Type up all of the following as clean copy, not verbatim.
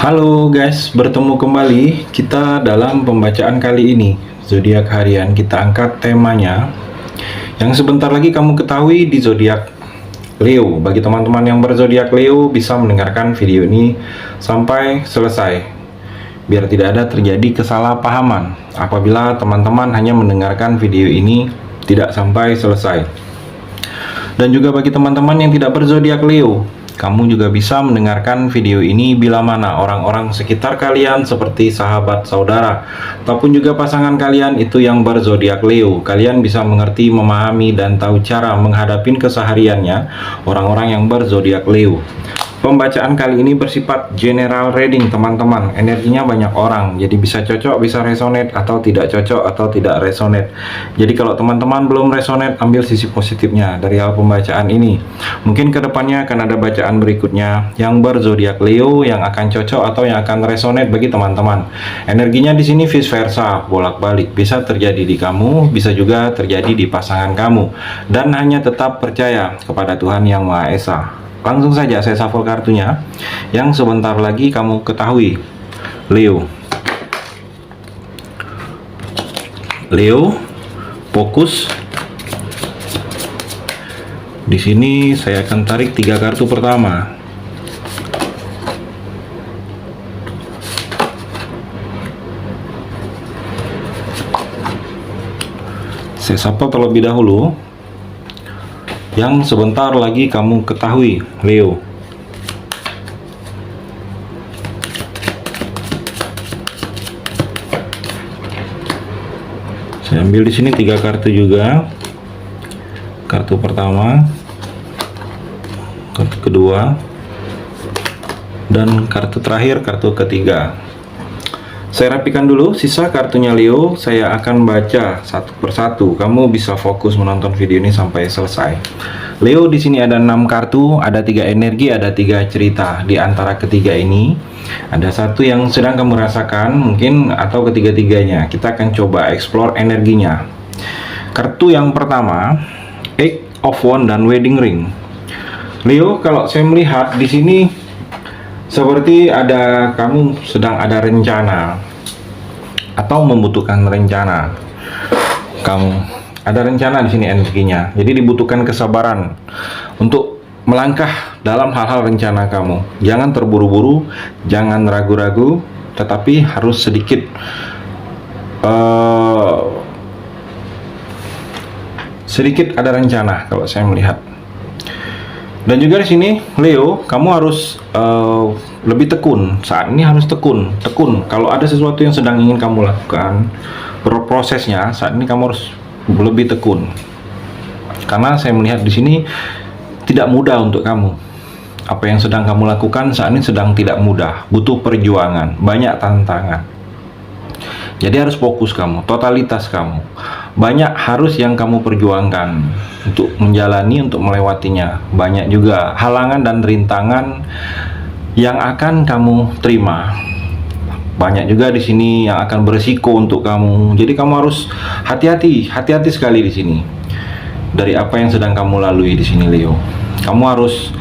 Halo guys, bertemu kembali kita dalam pembacaan kali ini. Zodiak harian kita angkat temanya yang sebentar lagi kamu ketahui di zodiak Leo. Bagi teman-teman yang berzodiak Leo bisa mendengarkan video ini sampai selesai biar tidak ada terjadi kesalahpahaman apabila teman-teman hanya mendengarkan video ini tidak sampai selesai. Dan juga bagi teman-teman yang tidak berzodiak Leo, kamu juga bisa mendengarkan video ini bila mana orang-orang sekitar kalian seperti sahabat, saudara, ataupun juga pasangan kalian itu yang berzodiak Leo. Kalian bisa mengerti, memahami, dan tahu cara menghadapi kesehariannya orang-orang yang berzodiak Leo. Pembacaan kali ini bersifat general reading teman-teman. Energinya banyak orang, jadi bisa cocok, bisa resonate, atau tidak cocok, atau tidak resonate. Jadi kalau teman-teman belum resonate, ambil sisi positifnya dari hal pembacaan ini. Mungkin kedepannya akan ada bacaan berikutnya yang berzodiak Leo yang akan cocok atau yang akan resonate bagi teman-teman. Energinya di sini vice versa, bolak-balik. Bisa terjadi di kamu, bisa juga terjadi di pasangan kamu. Dan hanya tetap percaya kepada Tuhan Yang Maha Esa. Langsung saja saya shuffle kartunya yang sebentar lagi kamu ketahui. Leo, fokus. Di sini saya akan tarik 3 kartu pertama. Saya shuffle terlebih dahulu yang sebentar lagi kamu ketahui, Leo. Saya ambil di sini 3 kartu juga. Kartu pertama, kartu kedua, dan kartu terakhir, kartu ketiga. Saya rapikan dulu sisa kartunya Leo, saya akan baca satu persatu. Kamu bisa fokus menonton video ini sampai selesai. Leo, di sini ada 6 kartu, ada 3 energi, ada 3 cerita. Di antara ketiga ini, ada satu yang sedang kamu rasakan, mungkin, atau ketiga-tiganya. Kita akan coba explore energinya. Kartu yang pertama, Eight of Wands dan Wedding Ring. Leo, kalau saya melihat di sini seperti ada kamu sedang ada rencana atau membutuhkan rencana. Kamu ada rencana di sini energinya. Jadi dibutuhkan kesabaran untuk melangkah dalam hal-hal rencana kamu. Jangan terburu-buru, jangan ragu-ragu, tetapi harus sedikit ada rencana kalau saya melihat. Dan juga di sini Leo, kamu harus lebih tekun. Saat ini harus tekun. Kalau ada sesuatu yang sedang ingin kamu lakukan, prosesnya saat ini kamu harus lebih tekun. Karena saya melihat di sini tidak mudah untuk kamu. Apa yang sedang kamu lakukan saat ini sedang tidak mudah, butuh perjuangan, banyak tantangan. Jadi harus fokus kamu, totalitas kamu. Banyak harus yang kamu perjuangkan untuk menjalani, untuk melewatinya. Banyak juga halangan dan rintangan yang akan kamu terima. Banyak juga di sini yang akan beresiko untuk kamu. Jadi kamu harus hati-hati sekali di sini. Dari apa yang sedang kamu lalui di sini, Leo. Kamu harus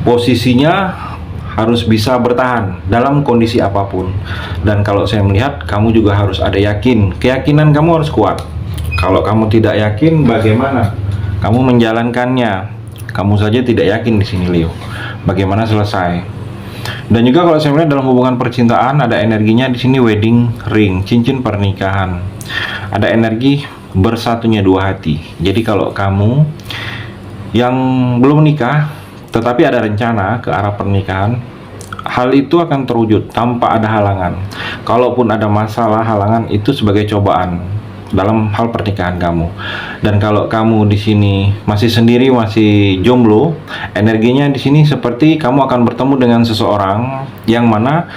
posisinya harus bisa bertahan dalam kondisi apapun. Dan kalau saya melihat, kamu juga harus ada keyakinan kamu harus kuat. Kalau kamu tidak yakin, bagaimana kamu menjalankannya? Kamu saja tidak yakin di sini, Leo. Bagaimana selesai? Dan juga kalau saya melihat dalam hubungan percintaan, ada energinya di sini wedding ring, cincin pernikahan. Ada energi bersatunya dua hati. Jadi kalau kamu yang belum menikah tetapi ada rencana ke arah pernikahan, hal itu akan terwujud tanpa ada halangan. Kalaupun ada masalah, halangan itu sebagai cobaan dalam hal pernikahan kamu. Dan kalau kamu di sini masih sendiri, masih jomblo, energinya di sini seperti kamu akan bertemu dengan seseorang yang mana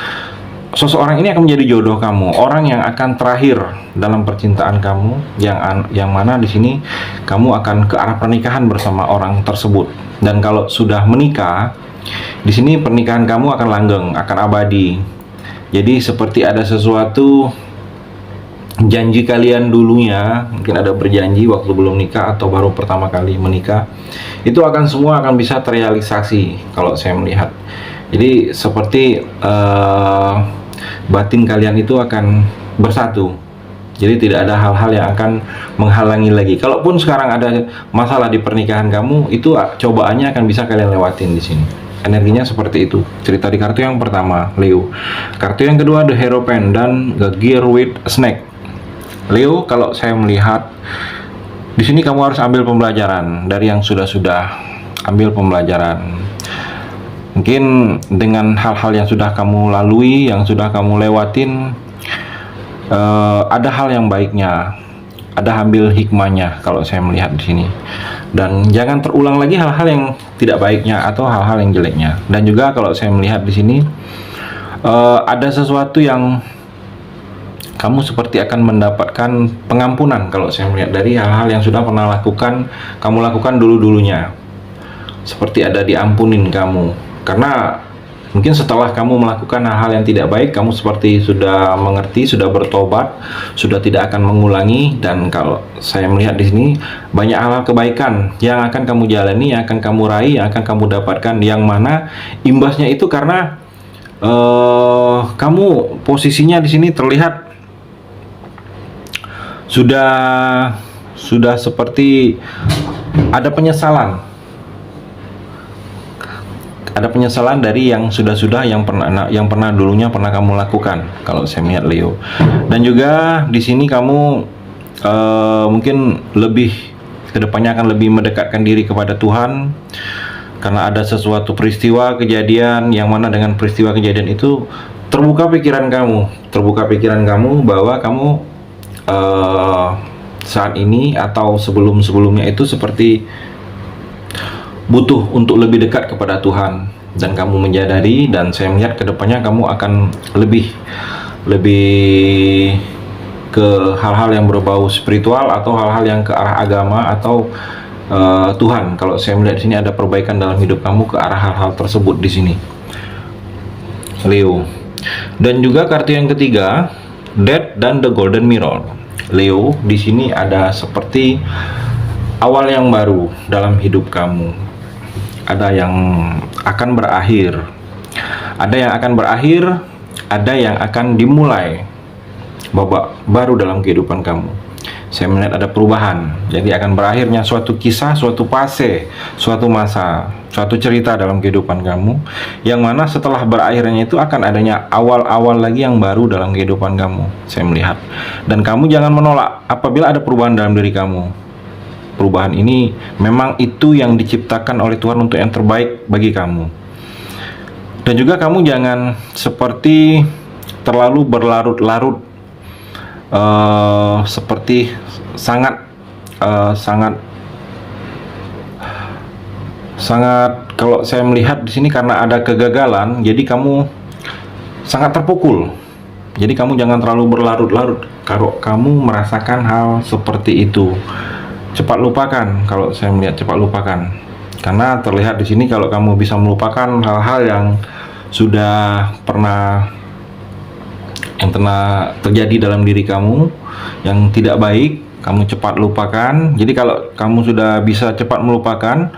seseorang ini akan menjadi jodoh kamu, orang yang akan terakhir dalam percintaan kamu, yang mana di sini kamu akan ke arah pernikahan bersama orang tersebut. Dan kalau sudah menikah, di sini pernikahan kamu akan langgeng, akan abadi. Jadi seperti ada sesuatu janji kalian dulunya, mungkin ada berjanji waktu belum nikah atau baru pertama kali menikah, itu semua akan bisa terrealisasi kalau saya melihat. Jadi seperti batin kalian itu akan bersatu. Jadi tidak ada hal-hal yang akan menghalangi lagi. Kalaupun sekarang ada masalah di pernikahan kamu, itu cobaannya akan bisa kalian lewatin di sini. Energinya seperti itu. Cerita di kartu yang pertama, Leo. Kartu yang kedua, The Hierophant dan The Gear with a Snake. Leo, kalau saya melihat di sini kamu harus ambil pembelajaran dari yang sudah-sudah. Ambil pembelajaran. Mungkin dengan hal-hal yang sudah kamu lalui, yang sudah kamu lewatin, ada hal yang baiknya, ada ambil hikmahnya kalau saya melihat di sini. Dan jangan terulang lagi hal-hal yang tidak baiknya atau hal-hal yang jeleknya. Dan juga kalau saya melihat di sini ada sesuatu yang kamu seperti akan mendapatkan pengampunan kalau saya melihat dari hal-hal yang sudah pernah kamu lakukan dulu-dulunya. Seperti ada diampunin kamu. Karena mungkin setelah kamu melakukan hal-hal yang tidak baik, kamu seperti sudah mengerti, sudah bertobat, sudah tidak akan mengulangi. Dan kalau saya melihat di sini banyak hal kebaikan yang akan kamu jalani, yang akan kamu raih, yang akan kamu dapatkan, yang mana imbasnya itu karena kamu posisinya di sini terlihat sudah seperti ada penyesalan. Ada penyesalan dari yang sudah-sudah yang pernah dulunya pernah kamu lakukan kalau saya melihat Leo. Dan juga di sini kamu mungkin lebih kedepannya akan lebih mendekatkan diri kepada Tuhan, karena ada sesuatu peristiwa kejadian yang mana dengan peristiwa kejadian itu terbuka pikiran kamu bahwa kamu saat ini atau sebelumnya itu seperti butuh untuk lebih dekat kepada Tuhan, dan kamu menyadari, dan saya melihat kedepannya kamu akan lebih ke hal-hal yang berbau spiritual atau hal-hal yang ke arah agama atau Tuhan. Kalau saya melihat di sini ada perbaikan dalam hidup kamu ke arah hal-hal tersebut di sini, Leo. Dan juga kartu yang ketiga, Death dan The Golden Mirror. Leo, di sini ada seperti awal yang baru dalam hidup kamu. Ada yang akan berakhir, ada yang akan dimulai babak baru dalam kehidupan kamu. Saya melihat ada perubahan, jadi akan berakhirnya suatu kisah, suatu fase, suatu masa, suatu cerita dalam kehidupan kamu, yang mana setelah berakhirnya itu akan adanya awal-awal lagi yang baru dalam kehidupan kamu, saya melihat. Dan kamu jangan menolak apabila ada perubahan dalam diri kamu. Perubahan ini memang itu yang diciptakan oleh Tuhan untuk yang terbaik bagi kamu. Dan juga kamu jangan seperti terlalu berlarut-larut, seperti sangat kalau saya melihat di sini karena ada kegagalan, jadi kamu sangat terpukul. Jadi kamu jangan terlalu berlarut-larut kalau kamu merasakan hal seperti itu. Cepat lupakan, kalau saya melihat cepat lupakan. Karena terlihat di sini kalau kamu bisa melupakan hal-hal yang sudah pernah terjadi dalam diri kamu yang tidak baik, kamu cepat lupakan. Jadi kalau kamu sudah bisa cepat melupakan,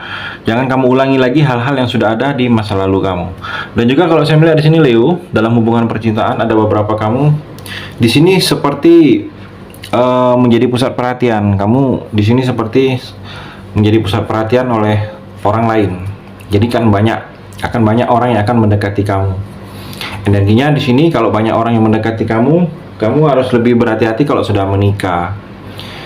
jangan kamu ulangi lagi hal-hal yang sudah ada di masa lalu kamu. Dan juga kalau saya melihat di sini Leo, dalam hubungan percintaan ada beberapa kamu di sini seperti menjadi pusat perhatian. Kamu di sini seperti menjadi pusat perhatian oleh orang lain. Jadi akan banyak orang yang akan mendekati kamu. Energinya di sini kalau banyak orang yang mendekati kamu harus lebih berhati-hati kalau sudah menikah.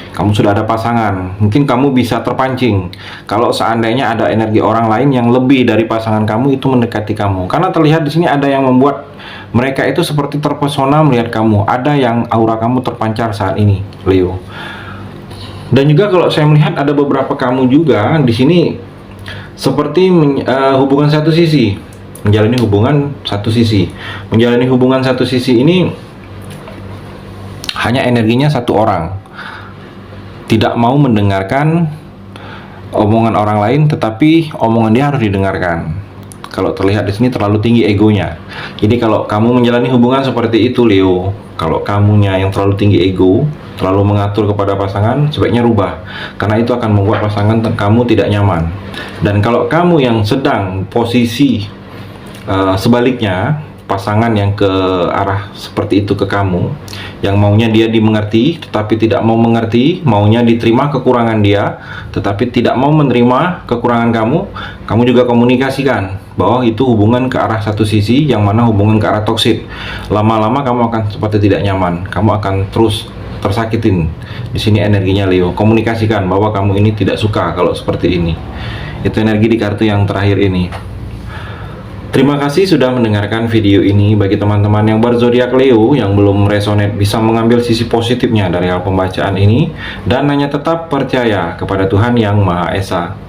Kamu sudah ada pasangan, mungkin kamu bisa terpancing kalau seandainya ada energi orang lain yang lebih dari pasangan kamu itu mendekati kamu. Karena terlihat di sini ada yang membuat mereka itu seperti terpesona melihat kamu. Ada yang aura kamu terpancar saat ini, Leo. Dan juga kalau saya melihat ada beberapa kamu juga di sini seperti hubungan satu sisi, menjalani hubungan satu sisi. Menjalani hubungan satu sisi ini hanya energinya satu orang. Tidak mau mendengarkan omongan orang lain, tetapi omongan dia harus didengarkan. Kalau terlihat di sini terlalu tinggi egonya. Jadi kalau kamu menjalani hubungan seperti itu, Leo, kalau kamunya yang terlalu tinggi ego, terlalu mengatur kepada pasangan, sebaiknya rubah. Karena itu akan membuat pasangan kamu tidak nyaman. Dan kalau kamu yang sedang posisi sebaliknya, pasangan yang ke arah seperti itu ke kamu, yang maunya dia dimengerti tetapi tidak mau mengerti, maunya diterima kekurangan dia tetapi tidak mau menerima kekurangan kamu, kamu juga komunikasikan bahwa itu hubungan ke arah satu sisi, yang mana hubungan ke arah toksik. Lama-lama kamu akan seperti tidak nyaman, kamu akan terus tersakitin. Di sini energinya Leo. Komunikasikan bahwa kamu ini tidak suka kalau seperti ini. Itu energi di kartu yang terakhir ini. Terima kasih sudah mendengarkan video ini. Bagi teman-teman yang berzodiak Leo yang belum resonate, bisa mengambil sisi positifnya dari hal pembacaan ini dan hanya tetap percaya kepada Tuhan Yang Maha Esa.